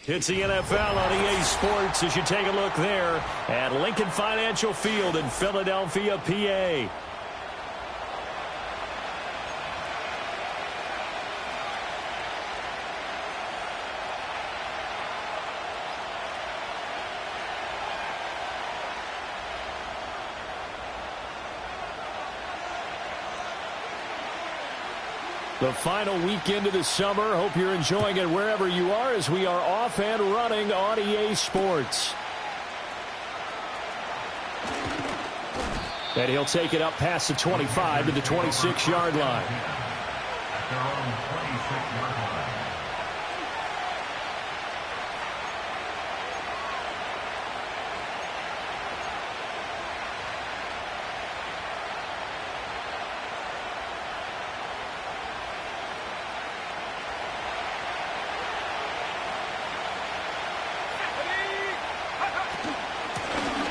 It's the NFL on EA Sports as you take a look there at Lincoln Financial Field in Philadelphia, PA. The final weekend of the summer. Hope you're enjoying it wherever you are as we are off and running on EA Sports. And he'll take it up past the 25 to the 26-yard line. At their own 26-yard line.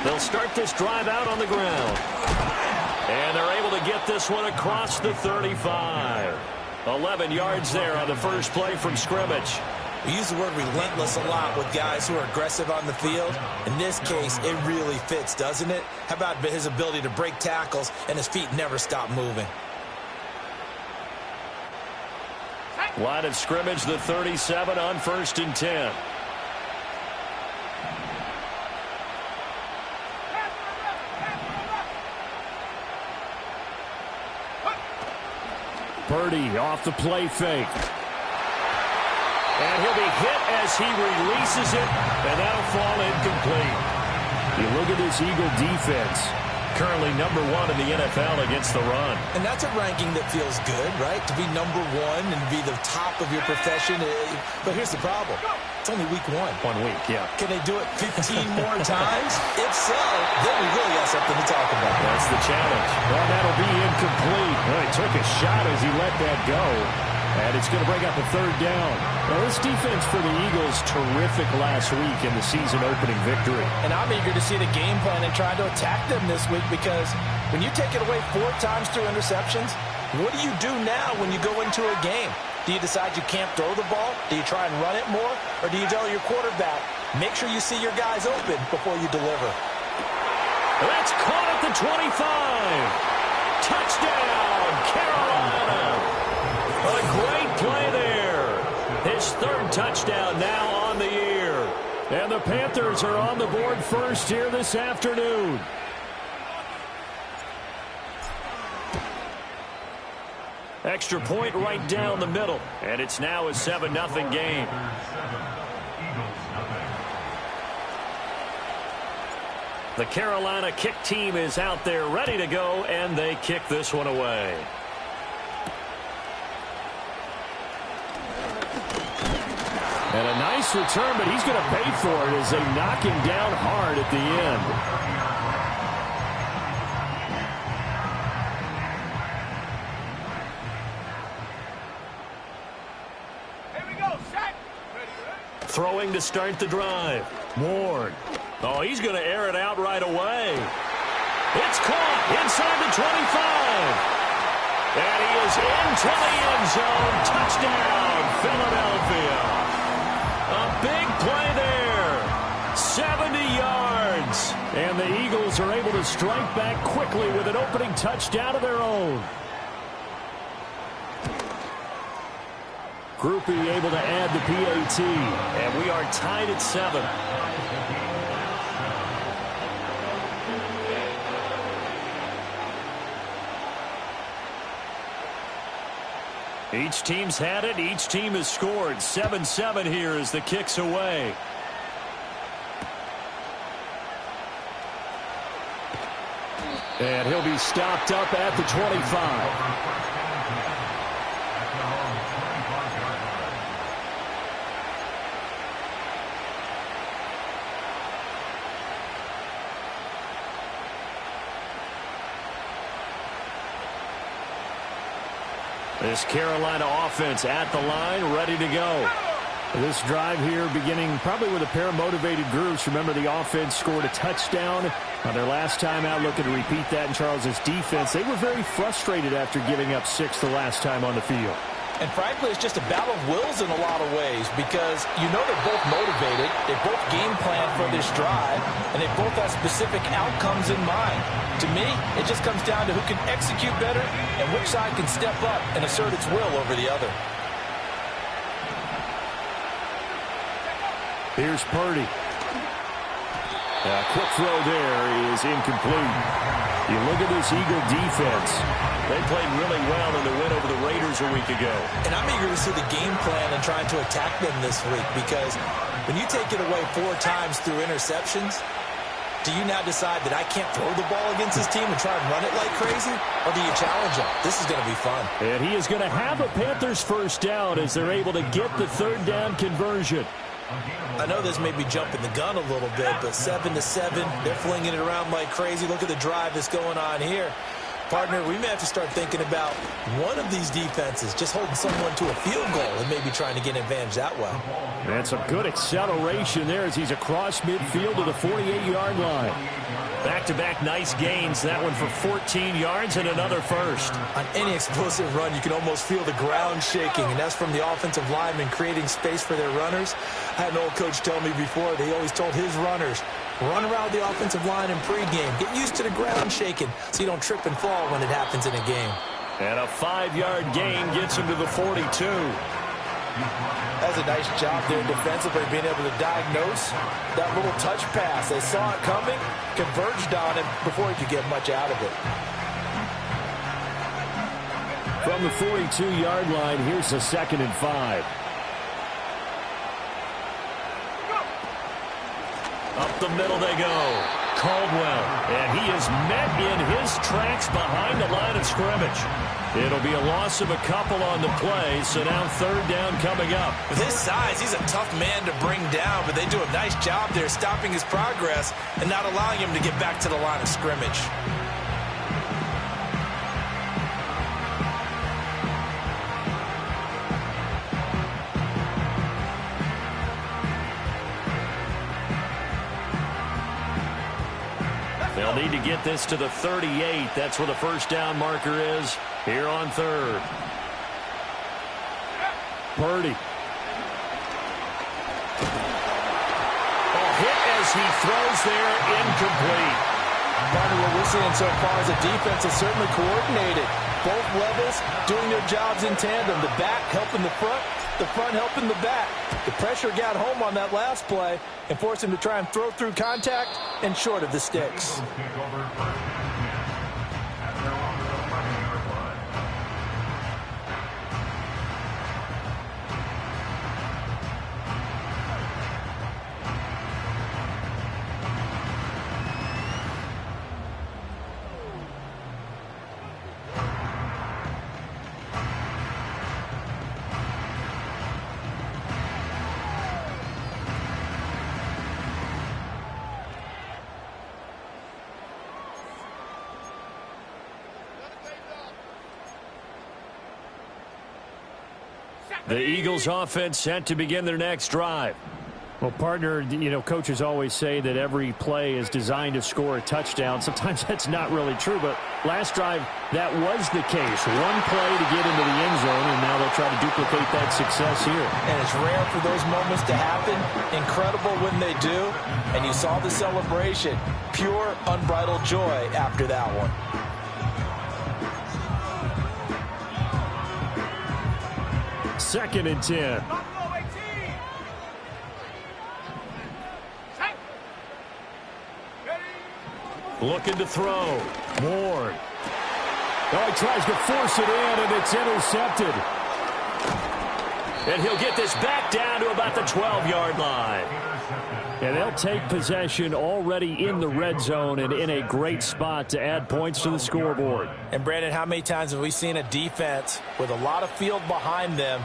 They'll start this drive out on the ground. And they're able to get this one across the 35. 11 yards there on the first play from scrimmage. We use the word relentless a lot with guys who are aggressive on the field. In this case, it really fits, doesn't it? How about his ability to break tackles and his feet never stop moving? Line of scrimmage, the 37 on 1st and 10. Purdy off the play fake. And he'll be hit as he releases it, and that'll fall incomplete. You look at this Eagle defense, currently #1 in the NFL against the run. And that's a ranking that feels good, right? To be #1 and be the top of your profession. But here's the problem. It's only week 1. 1 week, yeah. Can they do it 15 more times? If so, then we really have something to talk about. That's the challenge. Well, that'll be incomplete. Well, he took a shot as he let that go. And it's going to bring up a 3rd down. Well, this defense for the Eagles, terrific last week in the season-opening victory. And I'm eager to see the game plan and trying to attack them this week, because when you take it away 4 times through interceptions, what do you do now when you go into a game? Do you decide you can't throw the ball? Do you try and run it more? Or do you tell your quarterback, make sure you see your guys open before you deliver? That's caught at the 25. Touchdown, Carolina. A great play there. His 3rd touchdown now on the year. And the Panthers are on the board first here this afternoon. Extra point right down the middle. And it's now a 7-0 game. The Carolina kick team is out there ready to go, and they kick this one away. And a nice return, but he's going to pay for it as they knock him down hard at the end. Throwing to start the drive. Ward. Oh, he's going to air it out right away. It's caught inside the 25. And he is into the end zone. Touchdown, Philadelphia. A big play there. 70 yards. And the Eagles are able to strike back quickly with an opening touchdown of their own. Groupie able to add the PAT, and we are tied at 7. Each team's had it. Each team has scored. 7-7 here as the kick's away. And he'll be stopped up at the 25. This Carolina offense at the line, ready to go. This drive here beginning probably with a pair of motivated groups. Remember, the offense scored a touchdown on their last time out. Looking to repeat that in Charles's defense. They were very frustrated after giving up 6 the last time on the field. And frankly, it's just a battle of wills in a lot of ways because you know they're both motivated, they both game plan for this drive, and they both have specific outcomes in mind. To me, it just comes down to who can execute better and which side can step up and assert its will over the other. Here's Purdy. A quick throw there is incomplete. You look at this Eagle defense. They played really well in the win over the Raiders a week ago. And I'm eager to see the game plan and trying to attack them this week because when you take it away 4 times through interceptions, do you now decide that I can't throw the ball against this team and try and run it like crazy? Or do you challenge them? This is going to be fun. And he is going to have a Panthers first down as they're able to get the third down conversion. I know this may be jumping the gun a little bit, but 7-7, they're flinging it around like crazy. Look at the drive that's going on here. Partner, we may have to start thinking about one of these defenses just holding someone to a field goal and maybe trying to get an advantage that way. That's a good acceleration there as he's across midfield to the 48-yard line. Back-to-back nice gains. That one for 14 yards and another first. On any explosive run, you can almost feel the ground shaking, and that's from the offensive linemen creating space for their runners. I had an old coach tell me before, they always told his runners, run around the offensive line in pregame. Get used to the ground shaking so you don't trip and fall when it happens in a game. And a 5-yard gain gets him to the 42. That's a nice job there defensively, being able to diagnose that little touch pass. They saw it coming, converged on him before he could get much out of it. From the 42-yard line, here's a 2nd and 5. Up the middle they go. Caldwell, and he is met in his tracks behind the line of scrimmage. It'll be a loss of a couple on the play, so now third down coming up. With his size, he's a tough man to bring down, but they do a nice job there stopping his progress and not allowing him to get back to the line of scrimmage. They'll need to get this to the 38. That's where the first down marker is here on third. Purdy. Hit as he throws there, incomplete. Partner, what we're seeing so far is a defense that's certainly coordinated. Both levels doing their jobs in tandem. The back helping the front helping the back. The pressure got home on that last play and forced him to try and throw through contact and short of the sticks. The Eagles offense set to begin their next drive. Well, partner, coaches always say that every play is designed to score a touchdown. Sometimes that's not really true, but last drive, that was the case. One play to get into the end zone, and now they'll try to duplicate that success here. And it's rare for those moments to happen. Incredible when they do. And you saw the celebration. Pure, unbridled joy after that one. Second and 10. Looking to throw. Ward. Oh, he tries to force it in, and it's intercepted. And he'll get this back down to about the 12-yard line. And they'll take possession already in the red zone and in a great spot to add points to the scoreboard. And, Brandon, how many times have we seen a defense with a lot of field behind them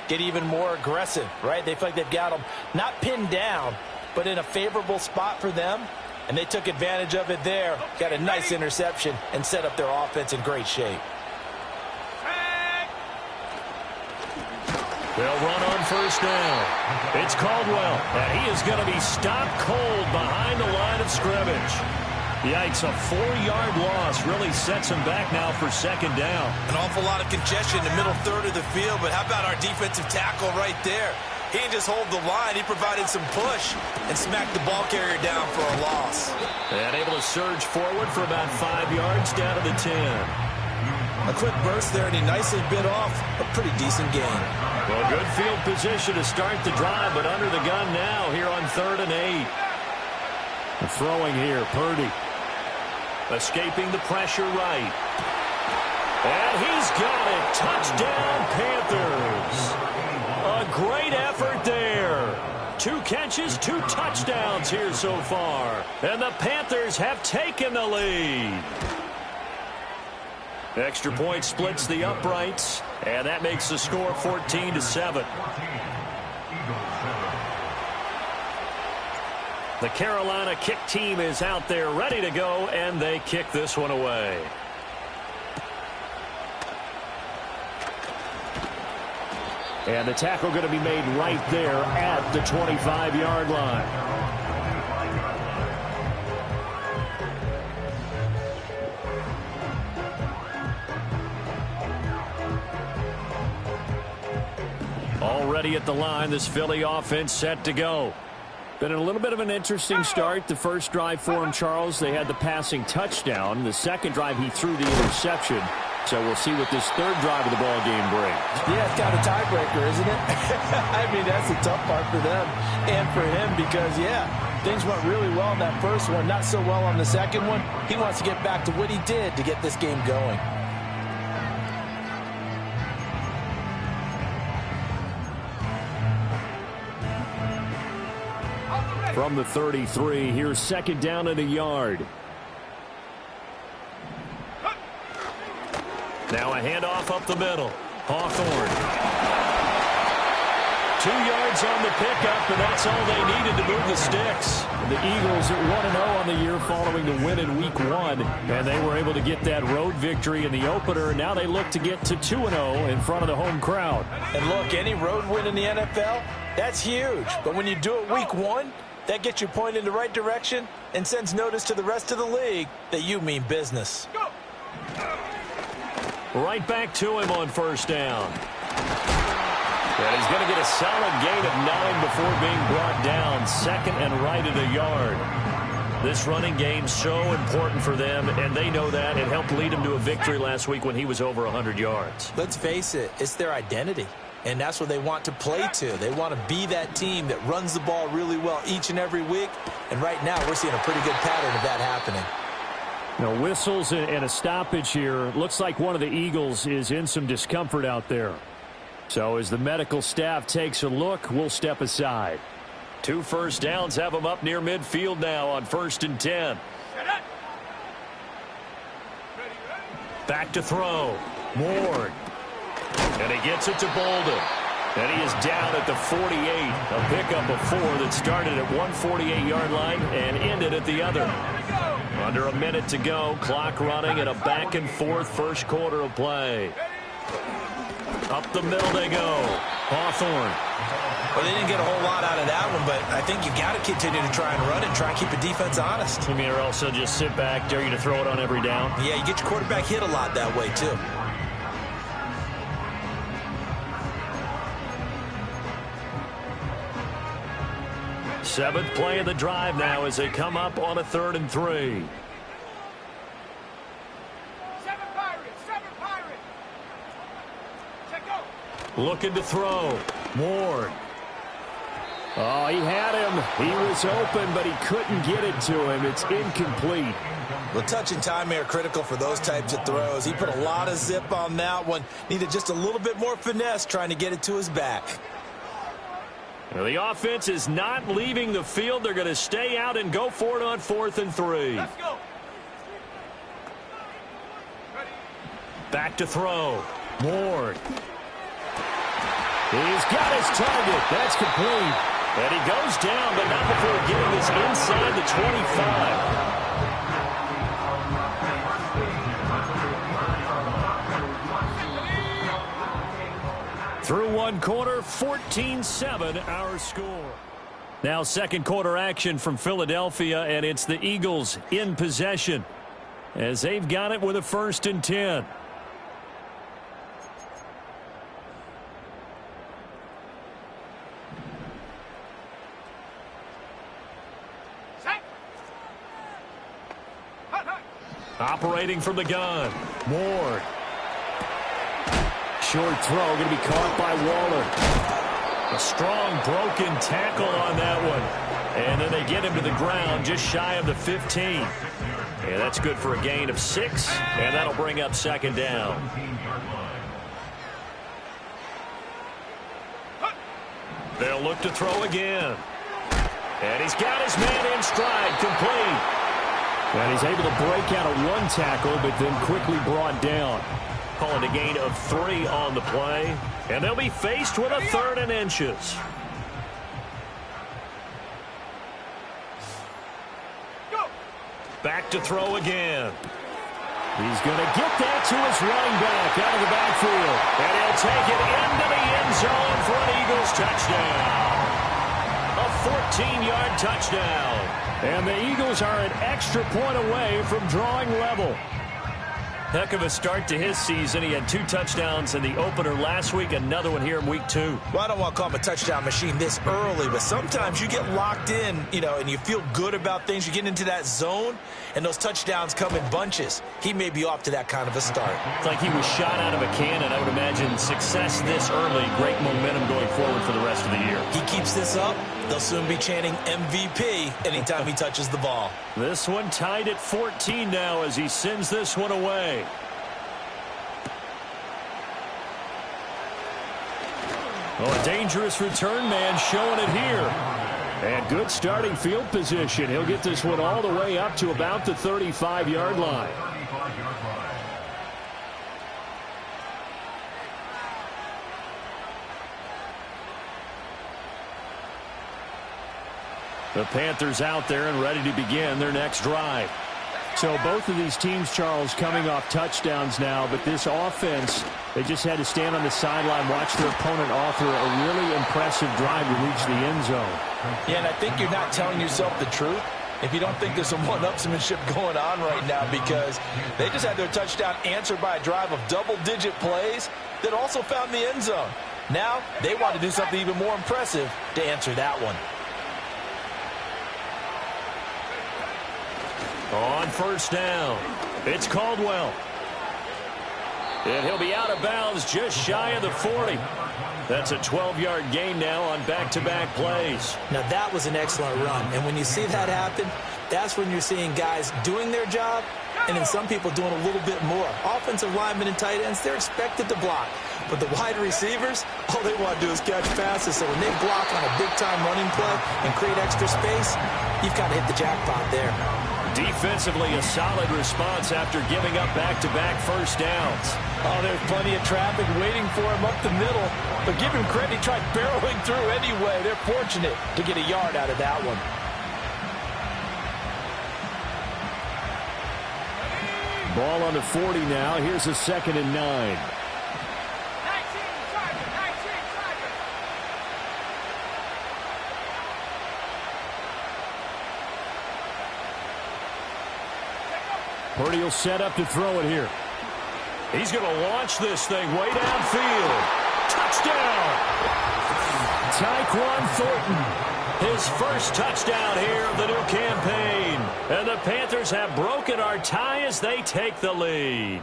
get even more aggressive, right? They feel like they've got them not pinned down, but in a favorable spot for them. And they took advantage of it there, got a nice interception, and set up their offense in great shape. They'll run on first down. It's Caldwell, and he is going to be stopped cold behind the line of scrimmage. Yikes, a 4-yard loss really sets him back now for second down. An awful lot of congestion in the middle third of the field, but how about our defensive tackle right there? He didn't just hold the line, he provided some push and smacked the ball carrier down for a loss. And able to surge forward for about 5 yards down to the 10. A quick burst there, and he nicely bit off a pretty decent gain. Well, good field position to start the drive, but under the gun now here on 3rd and 8. Throwing here, Purdy. Escaping the pressure right. And he's got it. Touchdown, Panthers. A great effort there. 2 catches, 2 touchdowns here so far. And the Panthers have taken the lead. Extra point splits the uprights, and that makes the score 14-7. The Carolina kick team is out there ready to go, and they kick this one away. And the tackle going to be made right there at the 25-yard line. Already at the line, this Philly offense set to go. Been a little bit of an interesting start. The first drive for him, Charles, they had the passing touchdown. The second drive, he threw the interception. So we'll see what this third drive of the ball game brings. Yeah, it's kind of a tiebreaker, isn't it? I mean, that's the tough part for them and for him because, yeah, things went really well in that first one, not so well on the second one. He wants to get back to what he did to get this game going. From the 33, here's second down and a yard. Now a handoff up the middle. Hawthorne. 2 yards on the pickup, and that's all they needed to move the sticks. The Eagles are 1-0 on the year following the win in Week 1, and they were able to get that road victory in the opener. Now they look to get to 2-0 in front of the home crowd. And look, any road win in the NFL, that's huge. But when you do it Week 1, that gets you pointed in the right direction and sends notice to the rest of the league that you mean business. Right back to him on first down. And he's going to get a solid gain of 9 before being brought down. Second and right at a yard. This running game so important for them, and they know that. It helped lead him to a victory last week when he was over 100 yards. Let's face it, it's their identity. And that's what they want to play to. They want to be that team that runs the ball really well each and every week. And right now, we're seeing a pretty good pattern of that happening. Now, whistles and a stoppage here. Looks like one of the Eagles is in some discomfort out there. So as the medical staff takes a look, we'll step aside. 2 first downs have them up near midfield now on 1st and 10. Back to throw. Ward. And he gets it to Bolden. And he is down at the 48. A pickup of 4 that started at 148-yard line and ended at the other. Under a minute to go. Clock running at a back-and-forth first quarter of play. Up the middle they go. Hawthorne. Well, they didn't get a whole lot out of that one, but I think you got to continue to try and run it, try and keep the defense honest. You mean, or else they'll just sit back, dare you to throw it on every down? Yeah, you get your quarterback hit a lot that way, too. Seventh play of the drive now as they come up on a 3rd and 3. Looking to throw. Ward. Oh, he had him. He was open, but he couldn't get it to him. It's incomplete. Well, touch and timing are critical for those types of throws. He put a lot of zip on that one. Needed just a little bit more finesse trying to get it to his back. Well, the offense is not leaving the field. They're going to stay out and go for it on 4th and 3. Let's go. Back to throw. Ward. He's got his target. That's complete. And he goes down, but not before getting this inside the 25. Through one quarter, 14-7 our score. Now second quarter action from Philadelphia, and it's the Eagles in possession as they've got it with a 1st and 10. Operating from the gun, Ward. Short throw, going to be caught by Waller. A strong broken tackle on that one. And then they get him to the ground just shy of the 15. And that's good for a gain of 6, and that'll bring up 2nd down. They'll look to throw again. And he's got his man in stride, complete. And he's able to break out of 1 tackle, but then quickly brought down. Calling a gain of 3 on the play. And they'll be faced with a 3rd and inches. Back to throw again. He's going to get that to his running back out of the backfield. And he'll take it into the end zone for an Eagles touchdown. A 14-yard touchdown. And the Eagles are an extra point away from drawing level. Heck of a start to his season. He had 2 touchdowns in the opener last week, another one here in week 2. Well, I don't want to call him a touchdown machine this early, but sometimes you get locked in, and you feel good about things. You get into that zone, and those touchdowns come in bunches. He may be off to that kind of a start. It's like he was shot out of a cannon. I would imagine success this early, great momentum going forward for the rest of the year. He keeps this up, they'll soon be chanting MVP anytime he touches the ball. This one tied at 14 now as he sends this one away. Oh, a dangerous return man showing it here. And good starting field position. He'll get this one all the way up to about the 35-yard line. The Panthers out there and ready to begin their next drive. So both of these teams, Charles, coming off touchdowns now, but this offense, they just had to stand on the sideline, watch their opponent offer a really impressive drive to reach the end zone. Yeah, and I think you're not telling yourself the truth if you don't think there's some one-upsmanship going on right now, because they just had their touchdown answered by a drive of double-digit plays that also found the end zone. Now they want to do something even more impressive to answer that one. On 1st down, it's Caldwell. And he'll be out of bounds just shy of the 40. That's a 12-yard gain now on back-to-back plays. Now, that was an excellent run. And when you see that happen, that's when you're seeing guys doing their job and then some people doing a little bit more. Offensive linemen and tight ends, they're expected to block. But the wide receivers, all they want to do is catch passes. So when they block on a big-time running play and create extra space, you've got to hit the jackpot there. Defensively, a solid response after giving up back-to-back first downs. Oh, there's plenty of traffic waiting for him up the middle. But give him credit, he tried barreling through anyway. They're fortunate to get a yard out of that one. Ball on the 40 now. Here's a 2nd and 9. Purdy will set up to throw it here. He's going to launch this thing way downfield. Touchdown! Tyquan Thornton, his first touchdown here of the new campaign. And the Panthers have broken our tie as they take the lead.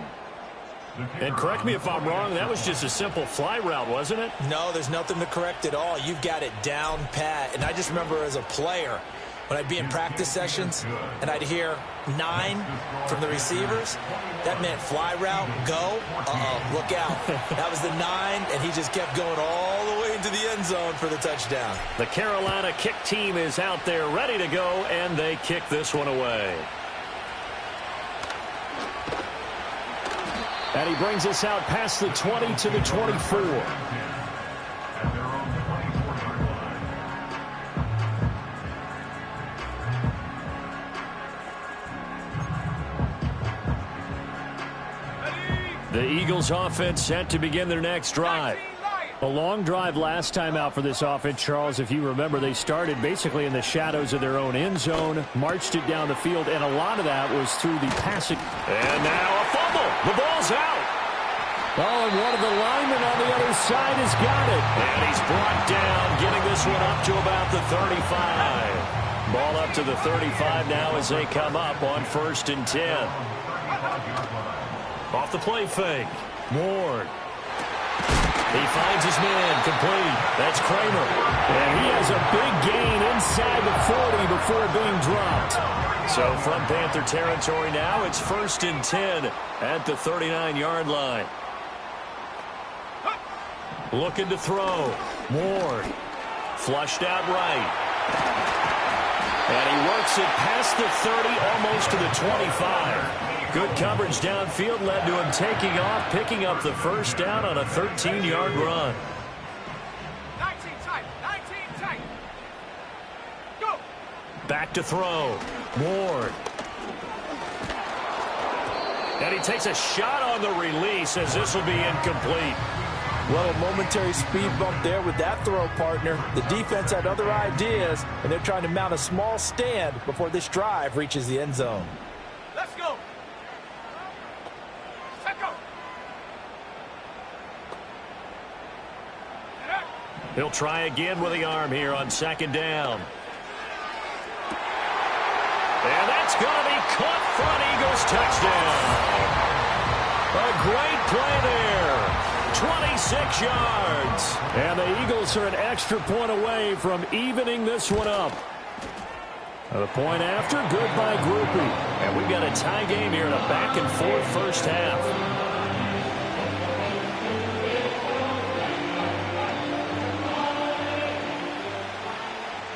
And correct me if I'm wrong, that was just a simple fly route, wasn't it? No, there's nothing to correct at all. You've got it down pat. And I just remember as a player, when I'd be in practice sessions and I'd hear 9 from the receivers, that meant fly route, go, look out. That was the 9, and he just kept going all the way into the end zone for the touchdown. The Carolina kick team is out there ready to go, and they kick this one away. And he brings us out past the 20 to the 24. The Eagles offense set to begin their next drive. A long drive last time out for this offense, Charles. If you remember, they started basically in the shadows of their own end zone, marched it down the field, and a lot of that was through the passing. And now a fumble. The ball's out. Oh, and one of the linemen on the other side has got it. And he's brought down, getting this one up to about the 35. Ball up to the 35 now as they come up on 1st and 10. Off the play fake. Ward. He finds his man, complete. That's Kramer. And he has a big gain inside the 40 before being dropped. So from Panther territory now, it's 1st and 10 at the 39-yard line. Looking to throw. Ward. Flushed out right. And he works it past the 30, almost to the 25. Good coverage downfield led to him taking off, picking up the 1st down on a 13-yard run. 19 tight. Go. Back to throw. Ward. And he takes a shot on the release as this will be incomplete. Well, a momentary speed bump there with that throw, partner. The defense had other ideas, and they're trying to mount a small stand before this drive reaches the end zone. Let's go. Set go. He'll try again with the arm here on 2nd down. And that's going to be caught front. Eagles touchdown. A great play there. 26 yards. And the Eagles are an extra point away from evening this one up. The point after, good by Groupie. And we've got a tie game here in a back-and-forth first half.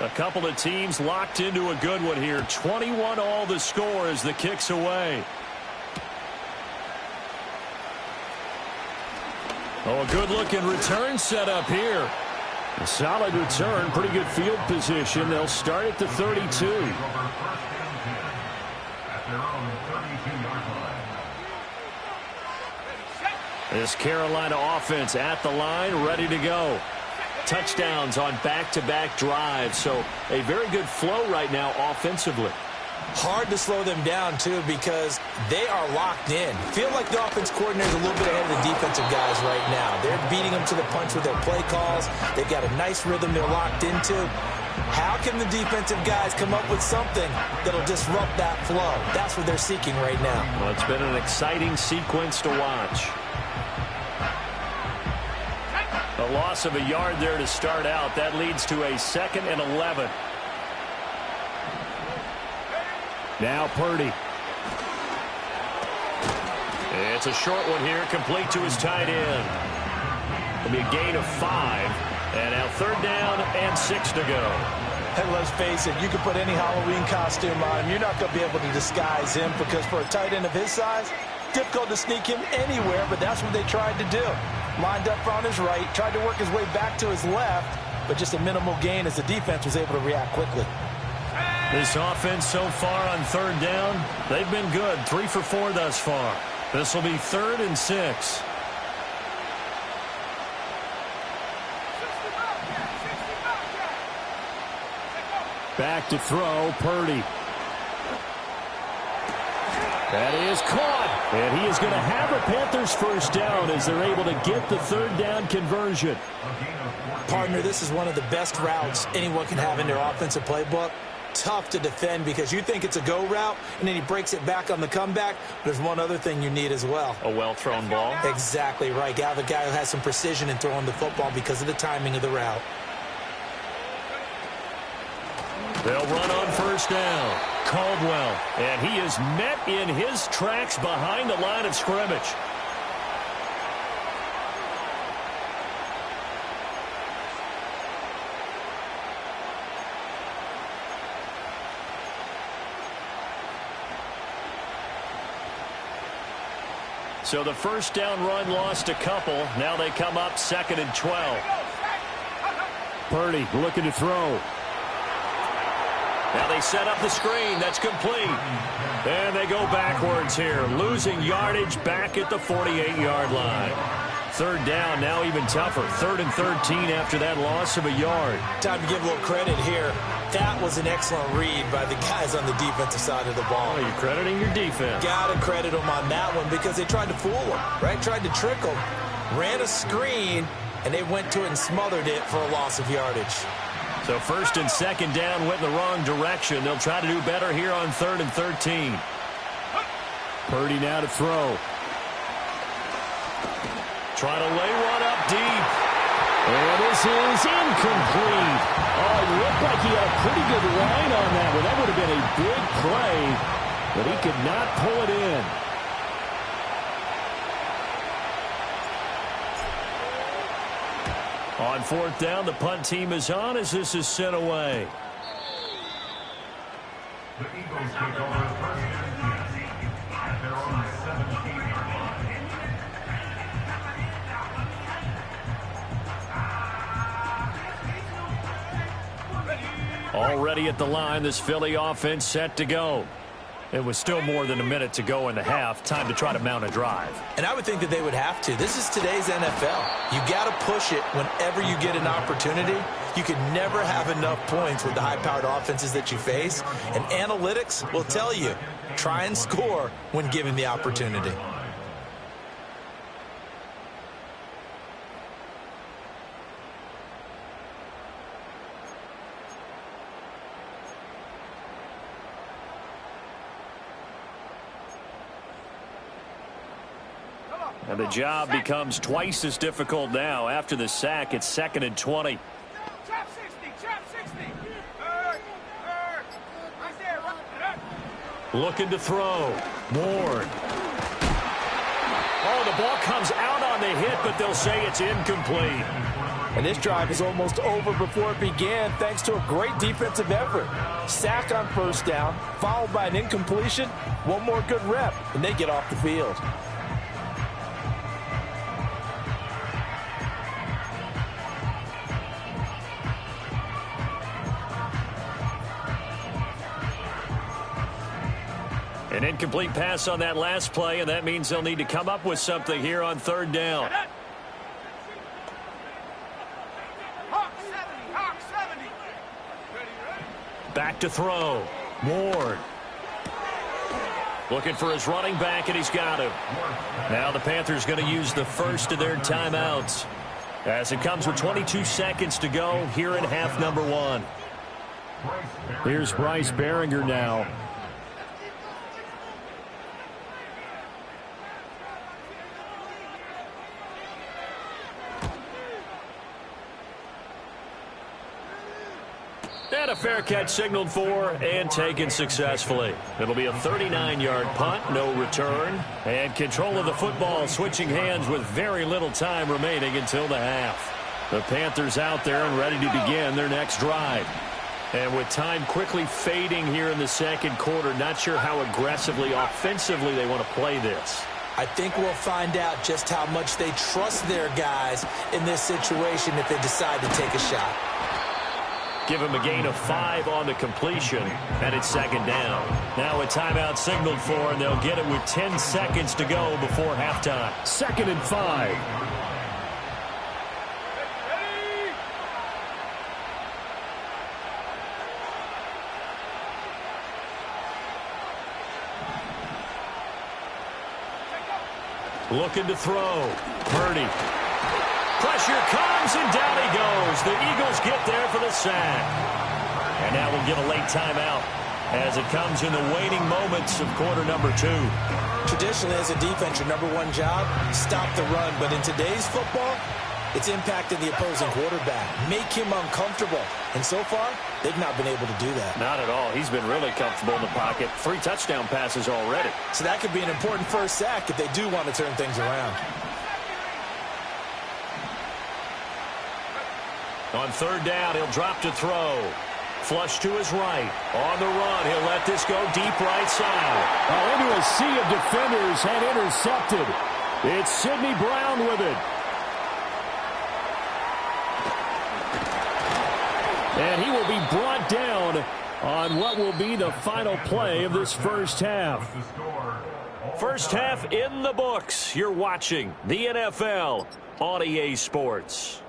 A couple of teams locked into a good one here. 21 all the score as the kick's away. Oh, a good-looking return set up here. A solid return, pretty good field position. They'll start at the 32. This Carolina offense at the line, ready to go. Touchdowns on back-to-back drives, so a very good flow right now offensively. Hard to slow them down, too, because they are locked in. Feel like the offense coordinator is a little bit ahead of the defensive guys right now. They're beating them to the punch with their play calls. They've got a nice rhythm they're locked into. How can the defensive guys come up with something that'll disrupt that flow? That's what they're seeking right now. Well, it's been an exciting sequence to watch. A loss of a yard there to start out. That leads to a 2nd and 11. Now Purdy. It's a short one here, complete to his tight end. It'll be a gain of 5. And now 3rd down and 6 to go. And let's face it, you can put any Halloween costume on him. You're not going to be able to disguise him because for a tight end of his size, difficult to sneak him anywhere, but that's what they tried to do. Lined up on his right, tried to work his way back to his left, but just a minimal gain as the defense was able to react quickly. This offense so far on 3rd down, they've been good. 3 for 4 thus far. This will be 3rd and 6. Back to throw, Purdy. That is caught. And he is going to have a Panthers 1st down as they're able to get the 3rd down conversion. Partner, this is one of the best routes anyone can have in their offensive playbook. Tough to defend because you think it's a go route, and then he breaks it back on the comeback. There's one other thing you need as well. A well-thrown ball. Exactly right. You have a guy who has some precision in throwing the football because of the timing of the route. They'll run on 1st down. Caldwell, and he is met in his tracks behind the line of scrimmage. So the 1st down run lost a couple. Now they come up 2nd and 12. Purdy looking to throw. Now they set up the screen. That's complete. And they go backwards here, losing yardage back at the 48-yard line. Third down, now even tougher. 3rd and 13 after that loss of a yard. Time to give a little credit here. That was an excellent read by the guys on the defensive side of the ball. Oh, you're crediting your defense. Got to credit them on that one because they tried to fool them, right? Tried to trick them. Ran a screen, and they went to it and smothered it for a loss of yardage. So 1st and 2nd down went in the wrong direction. They'll try to do better here on 3rd and 13. Purdy now to throw. Trying to lay one up deep. And this is incomplete. Oh, it looked like he had a pretty good line on that one. That would have been a big play, but he could not pull it in. On 4th down, the punt team is on as this is sent away. The Eagles take over 1st and 10 at their own 17-yard line. Already at the line, this Philly offense set to go. It was still more than a minute to go in the half. Time to try to mount a drive. And I would think that they would have to. This is today's NFL. You got to push it whenever you get an opportunity. You can never have enough points with the high-powered offenses that you face. And analytics will tell you, try and score when given the opportunity. And the job becomes twice as difficult now. After the sack, it's 2nd and 20. Trap 60, trap 60. Right there, Looking to throw. Ward. Oh, the ball comes out on the hit, but they'll say it's incomplete. And this drive is almost over before it began thanks to a great defensive effort. Sack on 1st down, followed by an incompletion. One more good rep, and they get off the field. An incomplete pass on that last play, and that means they'll need to come up with something here on 3rd down. Hawk 70, Hawk 70. Back to throw. Ward. Looking for his running back, and he's got him. Now the Panthers going to use the first of their timeouts as it comes with 22 seconds to go here in half number 1. Here's Bryce Behringer now. And a fair catch signaled for and taken successfully. It'll be a 39-yard punt, no return. And control of the football switching hands with very little time remaining until the half. The Panthers out there and ready to begin their next drive. And with time quickly fading here in the 2nd quarter, not sure how aggressively, offensively they want to play this. I think we'll find out just how much they trust their guys in this situation if they decide to take a shot. Give him a gain of 5 on the completion, and it's 2nd down. Now a timeout signaled for, and they'll get it with 10 seconds to go before halftime. 2nd and 5. Looking to throw. Purdy. Pressure comes, and down he goes. The Eagles get there for the sack. And now we'll get a late timeout as it comes in the waning moments of quarter number 2. Traditionally, as a defense, your number 1 job, stop the run. But in today's football, it's impacting the opposing quarterback. Make him uncomfortable. And so far, they've not been able to do that. Not at all. He's been really comfortable in the pocket. 3 touchdown passes already. So that could be an important first sack if they do want to turn things around. On 3rd down, he'll drop to throw. Flush to his right. On the run, he'll let this go deep right side. Into a sea of defenders and intercepted. It's Sidney Brown with it. And he will be brought down on what will be the final play of this first half. With the score, First half in the books. You're watching the NFL on EA Sports.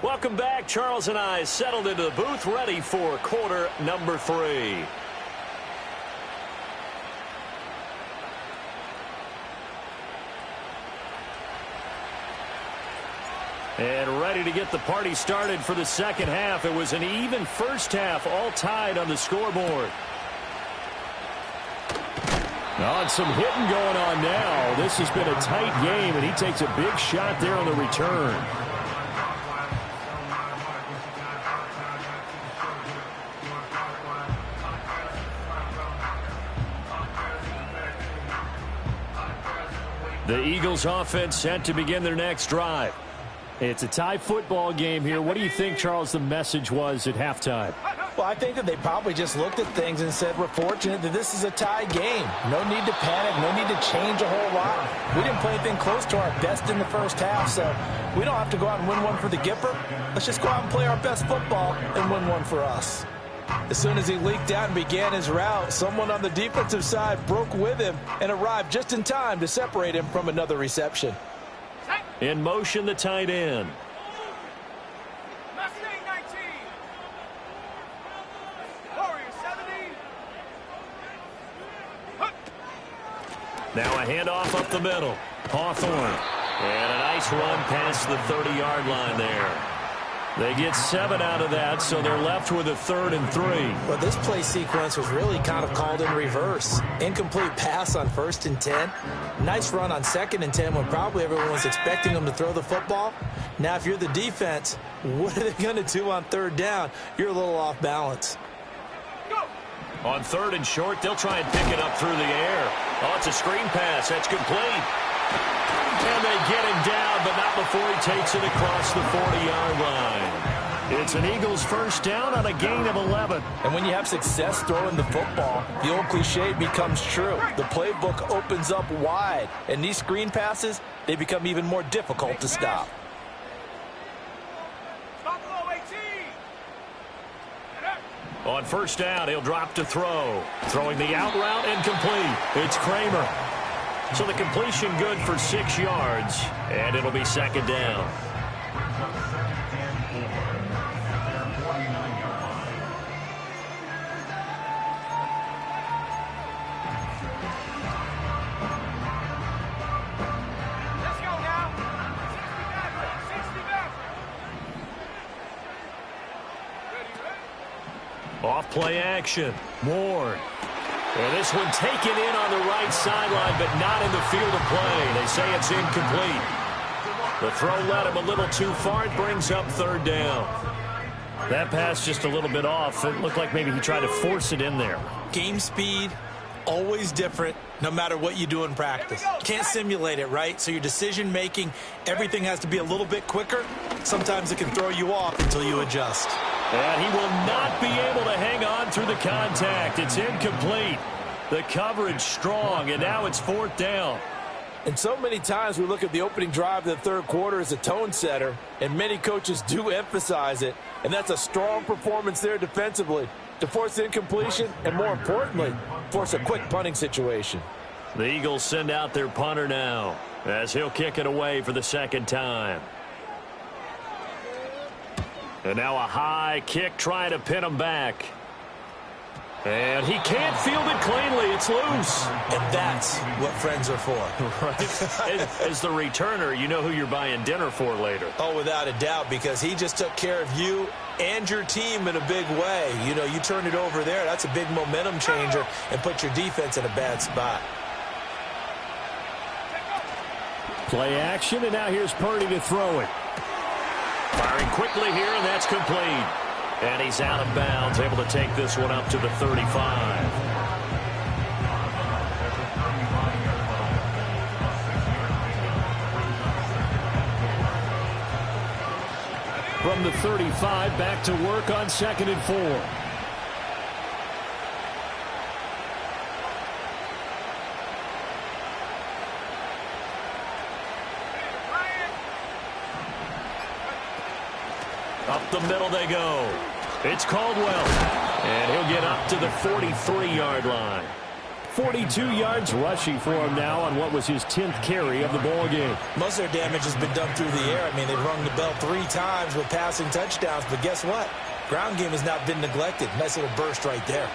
Welcome back. Charles and I settled into the booth, ready for quarter number 3. And ready to get the party started for the second half. It was an even first half, all tied on the scoreboard. And some hitting going on now. This has been a tight game, and he takes a big shot there on the return. The Eagles offense set to begin their next drive. It's a tie football game here. What do you think, Charles, the message was at halftime? Well, I think that they probably just looked at things and said, we're fortunate that this is a tie game. No need to panic. No need to change a whole lot. We didn't play anything close to our best in the first half, so we don't have to go out and win one for the Gipper. Let's just go out and play our best football and win one for us. As soon as he leaked out and began his route, someone on the defensive side broke with him and arrived just in time to separate him from another reception. In motion, the tight end. Mustang 19. Warrior 70. Now a handoff up the middle. Hawthorne. And a nice run past the 30-yard line there. They get 7 out of that, so they're left with a 3rd and 3. Well, this play sequence was really kind of called in reverse. Incomplete pass on 1st and 10. Nice run on 2nd and 10 when probably everyone was expecting them to throw the football. Now, if you're the defense, what are they going to do on 3rd down? You're a little off balance. On 3rd and short, they'll try and pick it up through the air. Oh, it's a screen pass. That's complete. And they get him down, but not before he takes it across the 40-yard line. It's an Eagles first down on a gain of 11. And when you have success throwing the football, the old cliche becomes true. The playbook opens up wide, and these screen passes, they become even more difficult to stop. Stop below 18. On first down, he'll drop to throw. Throwing the out route incomplete. It's Kramer. So the completion good for 6 yards, and it'll be 2nd down. Let's go now. 60 back. Ready. Off play action. Ward. And this one taken in on the right sideline, but not in the field of play. They say it's incomplete. The throw led him a little too far. It brings up 3rd down. That pass just a little bit off. It looked like maybe he tried to force it in there. Game speed, always different, no matter what you do in practice. You can't simulate it, right? So your decision-making, everything has to be a little bit quicker. Sometimes it can throw you off until you adjust. And he will not be able to hang on through the contact. It's incomplete. The coverage strong, and now it's 4th down. And so many times we look at the opening drive of the 3rd quarter as a tone setter, and many coaches do emphasize it. And that's a strong performance there defensively to force incompletion and, more importantly, force a quick punting situation. The Eagles send out their punter now as he'll kick it away for the 2nd time. And now a high kick trying to pin him back. And he can't field it cleanly. It's loose. And that's what friends are for. Right? As the returner, you know who you're buying dinner for later. Oh, without a doubt, because he just took care of you and your team in a big way. You know, you turn it over there. That's a big momentum changer and put your defense in a bad spot. Play action, and now here's Purdy to throw it. Firing quickly here, and that's complete. And he's out of bounds, able to take this one up to the 35. From the 35, back to work on 2nd and 4. Up the middle they go. It's Caldwell. And he'll get up to the 43-yard line. 42 yards rushing for him now on what was his 10th carry of the ball game. Most of their damage has been done through the air. I mean, they've rung the bell 3 times with passing touchdowns, but guess what? Ground game has not been neglected. Nice little burst right there.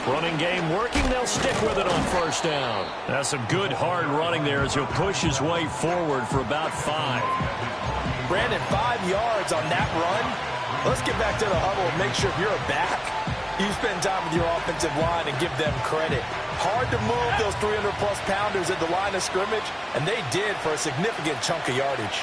Running game working. They'll stick with it on first down. That's some good hard running there as he'll push his way forward for about 5. Brandon, 5 yards on that run. Let's get back to the huddle and make sure if you're a back, you spend time with your offensive line and give them credit. Hard to move those 300-plus pounders at the line of scrimmage, and they did for a significant chunk of yardage.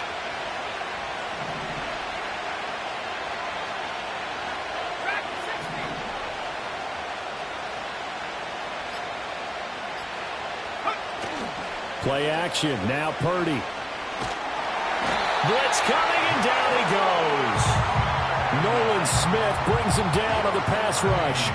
Play action. Now Purdy. Blitz coming, and down he goes. Nolan Smith brings him down on the pass rush.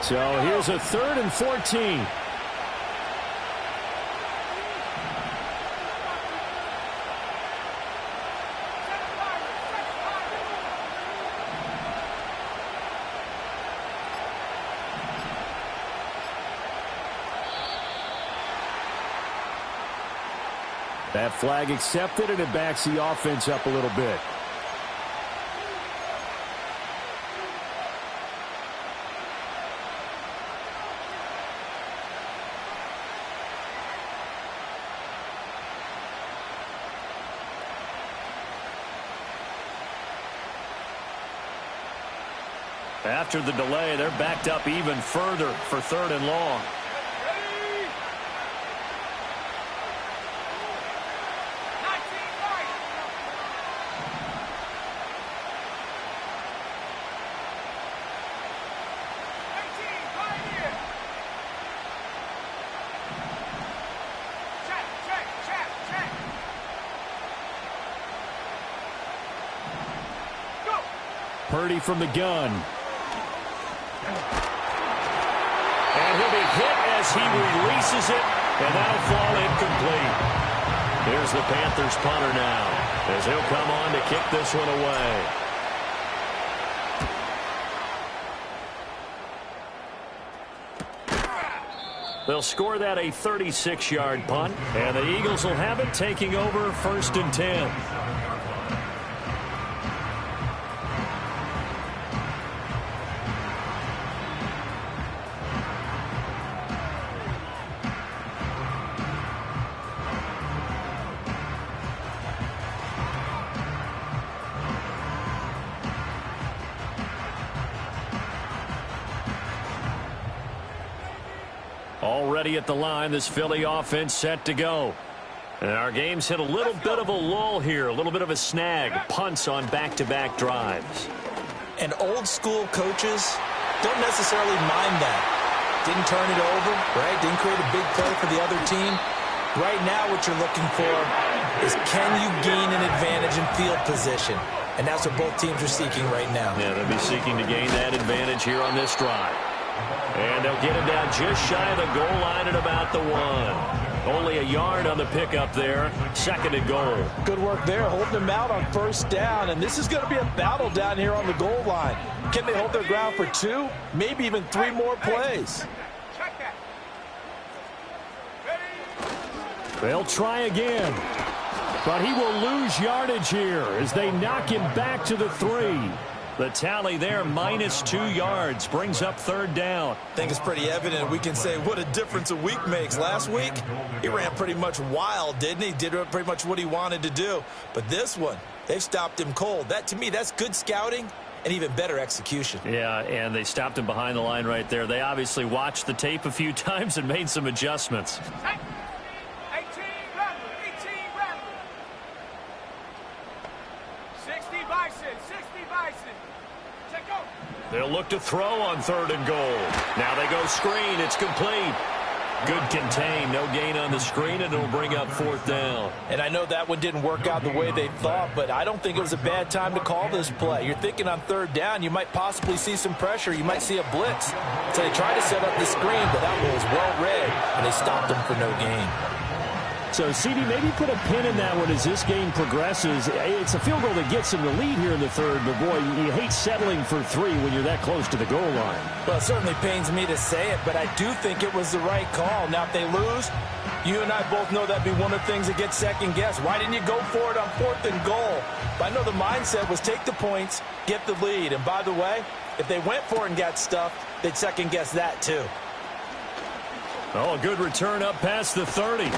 So here's a 3rd and 14. That flag accepted, and it backs the offense up a little bit. After the delay, they're backed up even further for 3rd and long. Purdy from the gun. And he'll be hit as he releases it, and that'll fall incomplete. Here's the Panthers punter now, as he'll come on to kick this one away. They'll score that a 36-yard punt, and the Eagles will have it, taking over 1st and 10. Already at the line, this Philly offense set to go. And our game's hit a little bit of a lull here, a little bit of a snag. Punts on back-to-back drives. And old-school coaches don't necessarily mind that. Didn't turn it over, right? Didn't create a big play for the other team. Right now what you're looking for is, can you gain an advantage in field position? And that's what both teams are seeking right now. Yeah, they'll be seeking to gain that advantage here on this drive. And they'll get him down just shy of the goal line at about the 1. Only a yard on the pickup there. 2nd and goal. Good work there, holding them out on first down. And this is going to be a battle down here on the goal line. Can they hold their ground for 2, maybe even 3 more plays? They'll try again. But he will lose yardage here as they knock him back to the 3. The tally there, -2 yards, brings up 3rd down. I think it's pretty evident. We can say what a difference a week makes. Last week, he ran pretty much wild, didn't he? Did pretty much what he wanted to do. But this one, they've stopped him cold. That, to me, that's good scouting and even better execution. Yeah, and they stopped him behind the line right there. They obviously watched the tape a few times and made some adjustments. They'll look to throw on 3rd and goal. Now they go screen. It's complete. Good contain. No gain on the screen, and it'll bring up 4th down. And I know that one didn't work out the way they thought, but I don't think it was a bad time to call this play. You're thinking on 3rd down, you might possibly see some pressure. You might see a blitz. So they tried to set up the screen, but that one was well read, and they stopped them for no gain. So, CD, maybe put a pin in that one as this game progresses. It's a field goal that gets them the lead here in the 3rd, but, boy, you hate settling for 3 when you're that close to the goal line. Well, it certainly pains me to say it, but I do think it was the right call. Now, if they lose, you and I both know that'd be one of the things that gets second-guessed. Why didn't you go for it on 4th and goal? But I know the mindset was take the points, get the lead. And, by the way, if they went for it and got stuffed, they'd second-guess that, too. Oh, a good return up past the 30.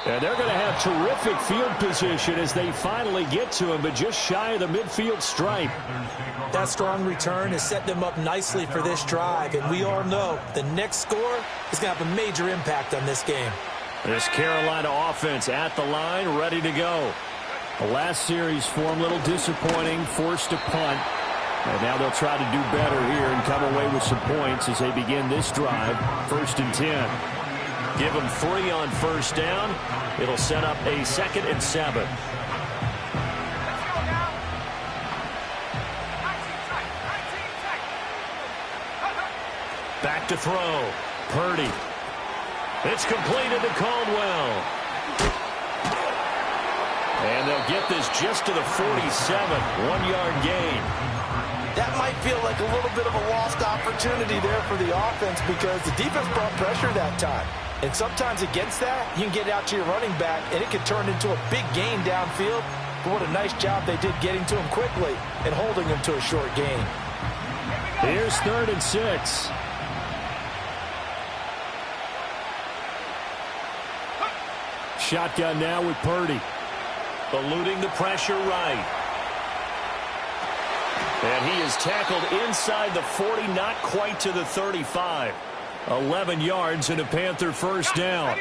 And they're going to have terrific field position as they finally get to him, but just shy of the midfield stripe. That strong return has set them up nicely for this drive, and we all know the next score is going to have a major impact on this game. This Carolina offense at the line, ready to go. The last series for them, a little disappointing, forced to punt. And now they'll try to do better here and come away with some points as they begin this drive, 1st and 10. Give them 3 on 1st down. It'll set up a 2nd and 7. Let's go now. 19 tight. 19 tight. Back to throw. Purdy. It's completed to Caldwell. And they'll get this just to the 47. 1-yard gain. That might feel like a little bit of a lost opportunity there for the offense because the defense brought pressure that time. And sometimes against that, you can get out to your running back, and it can turn into a big gain downfield. But what a nice job they did getting to him quickly and holding him to a short gain. Here's 3rd and 6. Shotgun now with Purdy. Eluding the pressure right. And he is tackled inside the 40, not quite to the 35. 11 yards and a Panther 1st down.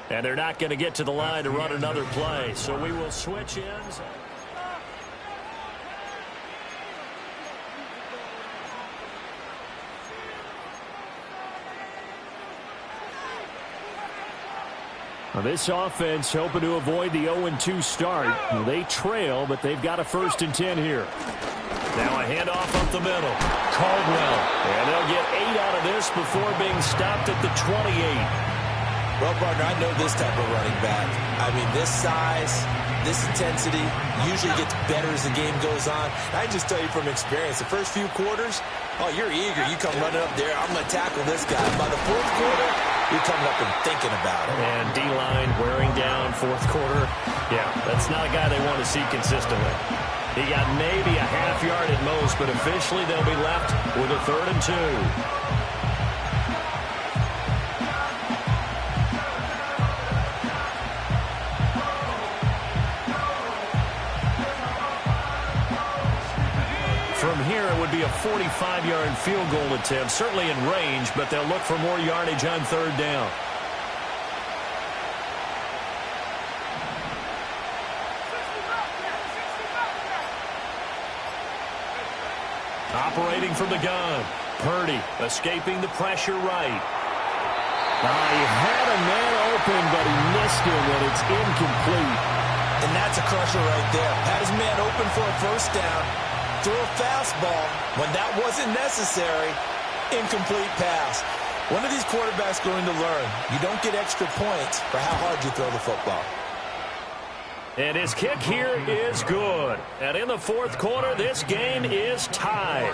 And they're not going to get to the line to run another play, so we will switch ends. This offense hoping to avoid the 0-2 start. They trail, but they've got a 1st and 10 here. Now a handoff up the middle. Caldwell. And they'll get 8 out of this before being stopped at the 28. Well, partner, I know this type of running back. I mean, this size, this intensity usually gets better as the game goes on. I just tell you from experience, the first few quarters, oh, you're eager. You come running up there. I'm going to tackle this guy. By the 4th quarter, you're coming up and thinking about it. And D-line wearing down 4th quarter. Yeah, that's not a guy they want to see consistently. He got maybe a half yard at most, but officially they'll be left with a 3rd and 2. From here, it would be a 45-yard field goal attempt, certainly in range, but they'll look for more yardage on 3rd down. Operating from the gun. Purdy escaping the pressure right. He had a man open, but he missed him, and it's incomplete. And that's a crusher right there. Had his man open for a 1st down. Throw a fastball when that wasn't necessary. Incomplete pass. When are these quarterbacks going to learn? You don't get extra points for how hard you throw the football. And his kick here is good. And in the 4th quarter, this game is tied.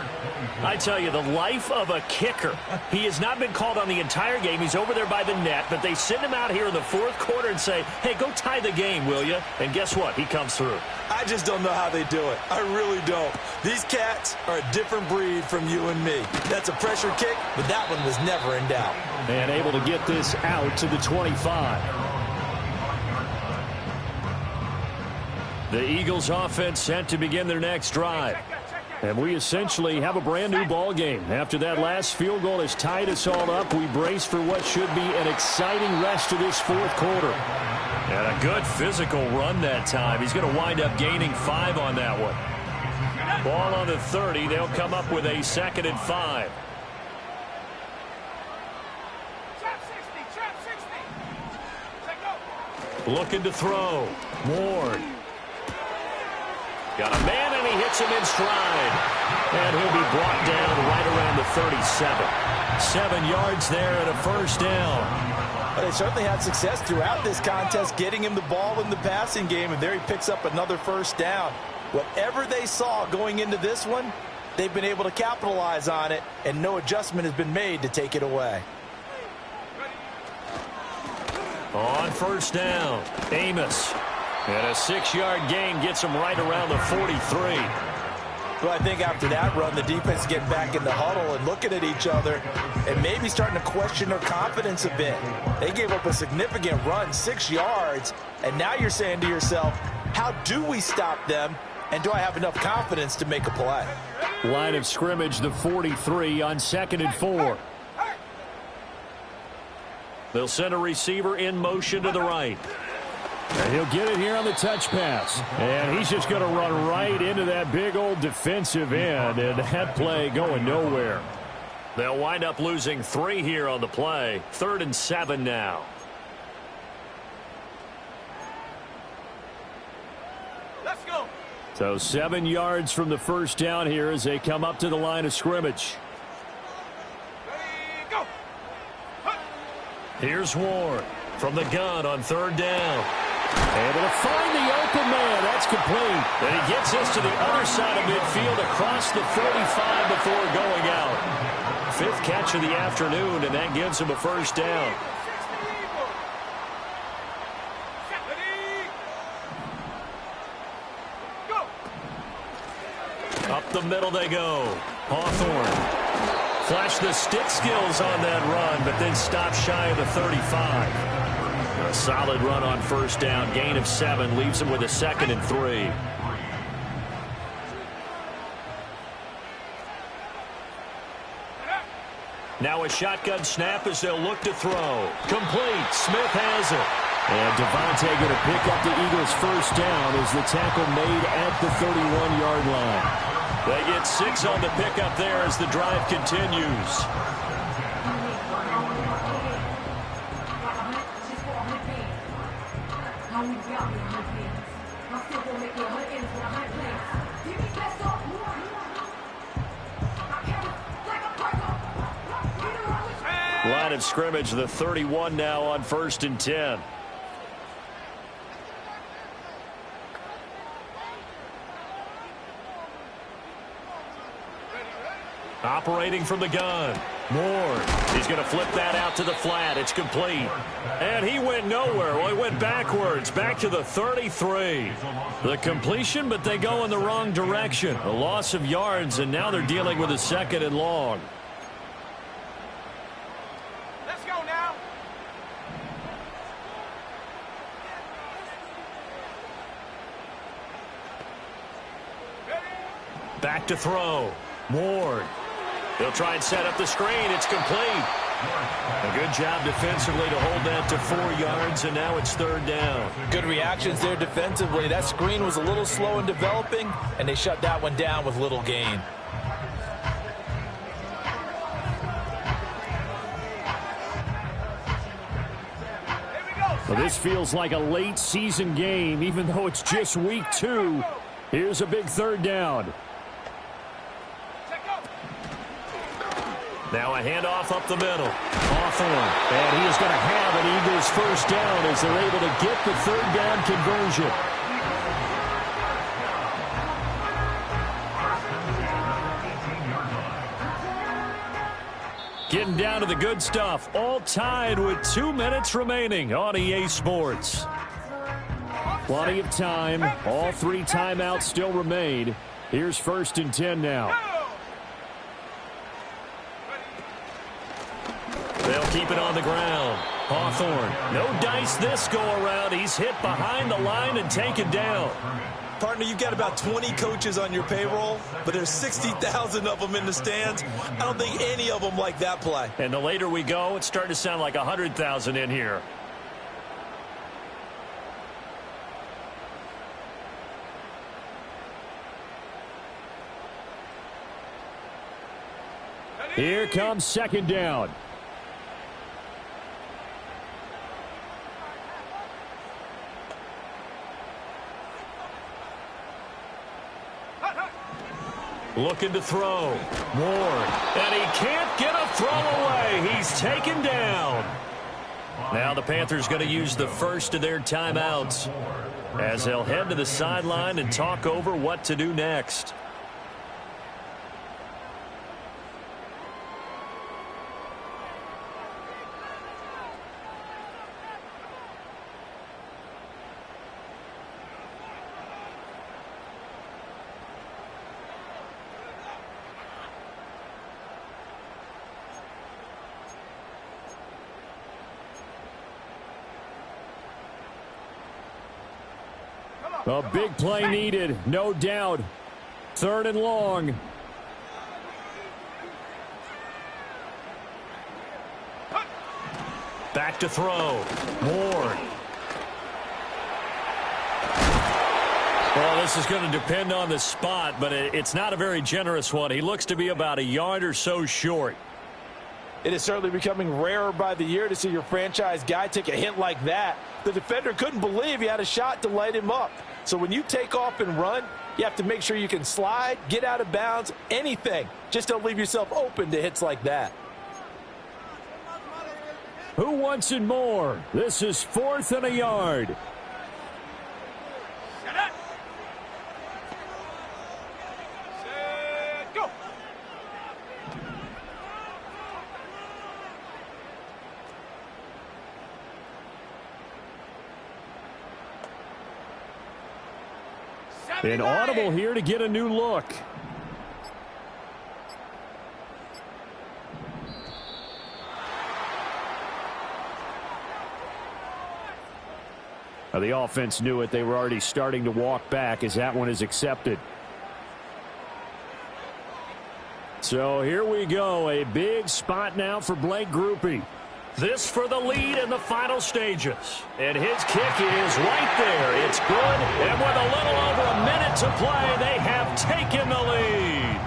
I tell you, the life of a kicker. He has not been called on the entire game. He's over there by the net, but they send him out here in the 4th quarter and say, hey, go tie the game, will you? And guess what? He comes through. I just don't know how they do it. I really don't. These cats are a different breed from you and me. That's a pressure kick, but that one was never in doubt. And able to get this out to the 25. The Eagles offense set to begin their next drive. And we essentially have a brand-new ball game. After that last field goal has tied us all up, we brace for what should be an exciting rest of this fourth quarter. And a good physical run that time. He's going to wind up gaining 5 on that one. Ball on the 30. They'll come up with a 2nd and 5. Trap 60. Take go. Looking to throw. Ward. Got a man, and he hits him in stride. And he'll be brought down right around the 37. 7 yards there and a first down. But they certainly had success throughout this contest getting him the ball in the passing game, and there he picks up another first down. Whatever they saw going into this one, they've been able to capitalize on it, and no adjustment has been made to take it away. On first down, Amos. And a 6-yard gain gets him right around the 43. Well, I think after that run, the defense is getting back in the huddle and looking at each other and maybe starting to question their confidence a bit. They gave up a significant run, 6 yards, and now you're saying to yourself, how do we stop them, and do I have enough confidence to make a play? Line of scrimmage, the 43 on 2nd and 4. They'll send a receiver in motion to the right. And he'll get it here on the touch pass. And he's just going to run right into that big old defensive end. And that play going nowhere. They'll wind up losing 3 here on the play. 3rd and 7 now. Let's go. So 7 yards from the first down here as they come up to the line of scrimmage. Ready, go. Here's Ward from the gun on 3rd down. Able to find the open man. That's complete. And he gets this to the other side of midfield across the 45 before going out. 5th catch of the afternoon, and that gives him a first down. Up the middle they go. Hawthorne. Flash the stick skills on that run, but then stop shy of the 35. A solid run on first down. Gain of 7 leaves him with a 2nd and 3. Now a shotgun snap as they'll look to throw. Complete. Smith has it. And Devontae going to pick up the Eagles' first down as the tackle made at the 31-yard line. They get 6 on the pickup there as the drive continues. Line of scrimmage, the 31 now on 1st and 10. Operating from the gun. Ward. He's going to flip that out to the flat. It's complete. And he went nowhere. Well, he went backwards. Back to the 33. The completion, but they go in the wrong direction. A loss of yards, and now they're dealing with a 2nd and long. Let's go now. Back to throw. Ward. He'll try and set up the screen. It's complete. A good job defensively to hold that to 4 yards, and now it's 3rd down. Good reactions there defensively. That screen was a little slow in developing, and they shut that one down with little gain. Well, this feels like a late season game, even though it's just week 2. Here's a big 3rd down. Now a handoff up the middle. Hawthorne. And he is going to have an Eagles first down as they're able to get the 3rd down conversion. Getting down to the good stuff. All tied with 2 minutes remaining on EA Sports. Plenty of time. All 3 timeouts still remain. Here's 1st and 10 now. They'll keep it on the ground. Hawthorne. No dice this go around. He's hit behind the line and taken down. Partner, you've got about 20 coaches on your payroll, but there's 60,000 of them in the stands. I don't think any of them like that play. And the later we go, it's starting to sound like 100,000 in here. Here comes second down. Looking to throw. Ward. And he can't get a throw away. He's taken down. Now the Panthers going to use the first of their timeouts as they'll head to the sideline and talk over what to do next. A big play needed, no doubt. 3rd and long. Back to throw. Ward. Well, this is going to depend on the spot, but it's not a very generous one. He looks to be about a yard or so short. It is certainly becoming rarer by the year to see your franchise guy take a hit like that. The defender couldn't believe he had a shot to light him up. So when you take off and run, you have to make sure you can slide, get out of bounds, anything. Just don't leave yourself open to hits like that. Who wants it more? This is 4th and a yard. Go. An audible here to get a new look. Now, the offense knew it. They were already starting to walk back as that one is accepted. So here we go. A big spot now for Blake Grupe. This for the lead in the final stages. And his kick is right there. It's good. And with a little over a minute to play, they have taken the lead.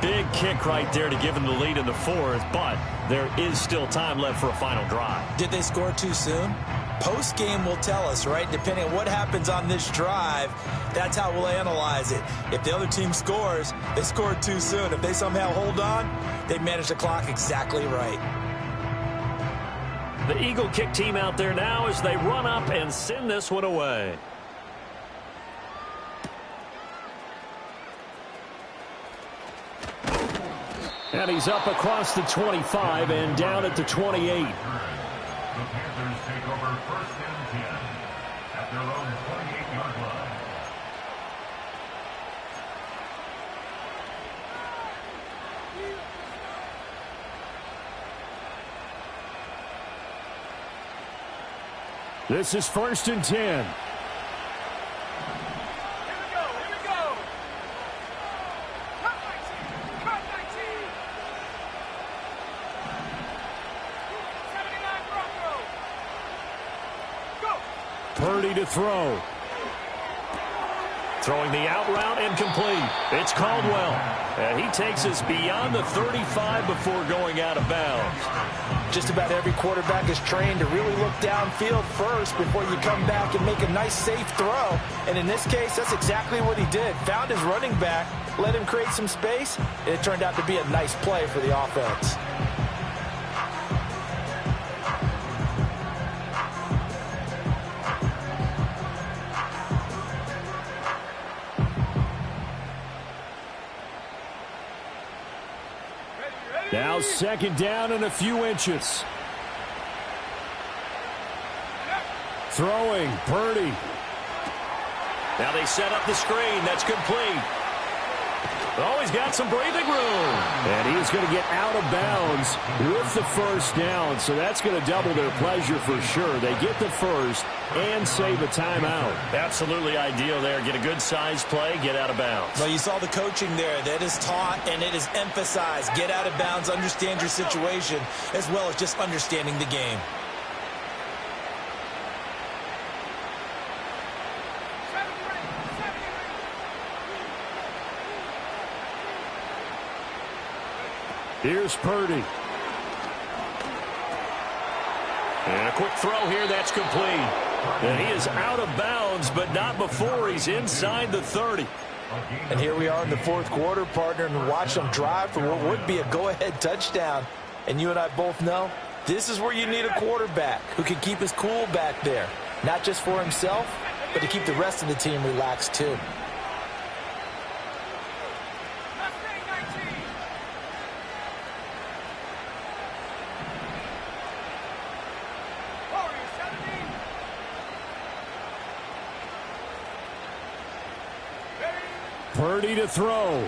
Big kick right there to give them the lead in the 4th, but there is still time left for a final drive. Did they score too soon? Post-game will tell us, right? Depending on what happens on this drive, that's how we'll analyze it. If the other team scores, they scored too soon. If they somehow hold on, they manage the clock exactly right. The Eagle kick team out there now as they run up and send this one away. And he's up across the 25 and down at the 28. The Panthers take over 1st and 10 at their own 28-yard line. This is 1st and 10. Here we go. Here we go. Cut 19. Cut 19. 79 Bronco. Go. Purdy to throw. Throwing the out route incomplete. It's Caldwell. And he takes us beyond the 35 before going out of bounds. Just about every quarterback is trained to really look downfield first before you come back and make a nice, safe throw. And in this case, that's exactly what he did. Found his running back, let him create some space, and it turned out to be a nice play for the offense. Now 2nd down and a few inches. Throwing, Purdy. Now they set up the screen. That's complete. Oh, he's got some breathing room. And he's going to get out of bounds with the first down, so that's going to double their pleasure for sure. They get the first and save a timeout. Absolutely ideal there. Get a good size play, get out of bounds. Well, you saw the coaching there. That is taught and it is emphasized. Get out of bounds, understand your situation, as well as just understanding the game. Here's Purdy. And a quick throw here, that's complete. And he is out of bounds, but not before he's inside the 30. And here we are in the fourth quarter, partner, and watch them drive for what would be a go-ahead touchdown. And you and I both know this is where you need a quarterback who can keep his cool back there. Not just for himself, but to keep the rest of the team relaxed too. Purdy to throw. A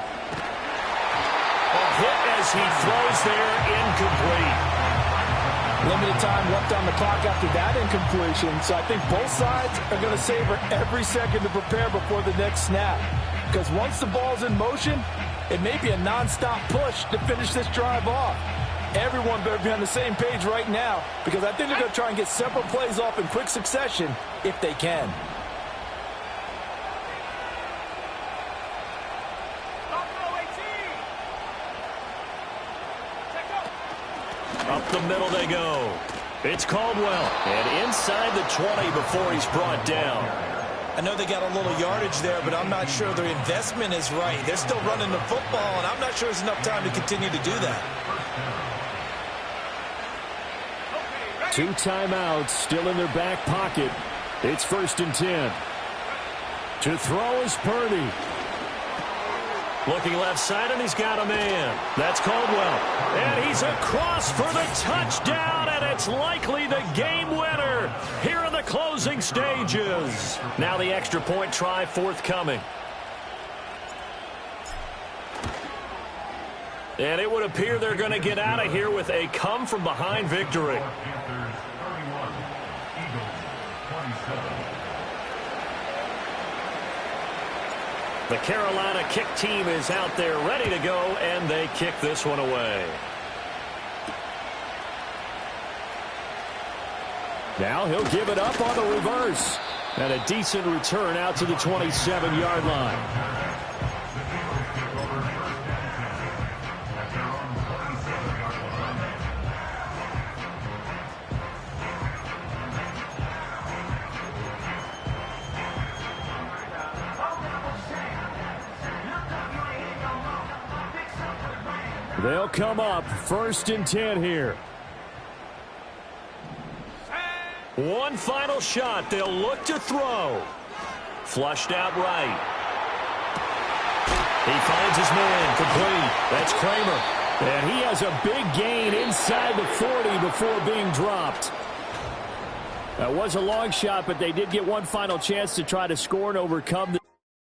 hit as he throws there, incomplete. Limited time left on the clock after that incompletion, so I think both sides are going to savor every second to prepare before the next snap. Because once the ball's in motion, it may be a nonstop push to finish this drive off. Everyone better be on the same page right now, because I think they're going to try and get several plays off in quick succession if they can. Up the middle they go. It's Caldwell. And inside the 20 before he's brought down. I know they got a little yardage there, but I'm not sure their investment is right. They're still running the football, and I'm not sure there's enough time to continue to do that. 2 timeouts still in their back pocket. It's 1st and 10. To throw is Purdy. Looking left side, and he's got a man. That's Caldwell. And he's across for the touchdown, and it's likely the game winner here in the closing stages. Now the extra point try forthcoming. And it would appear they're going to get out of here with a come-from-behind victory. Panthers 31, Eagles 27. The Carolina kick team is out there ready to go, and they kick this one away. Now he'll give it up on the reverse. And a decent return out to the 27-yard line. They'll come up 1st and 10 here. One final shot. They'll look to throw. Flushed out right. He finds his man. Complete. That's Kramer. And he has a big gain inside the 40 before being dropped. That was a long shot, but they did get one final chance to try to score and overcome the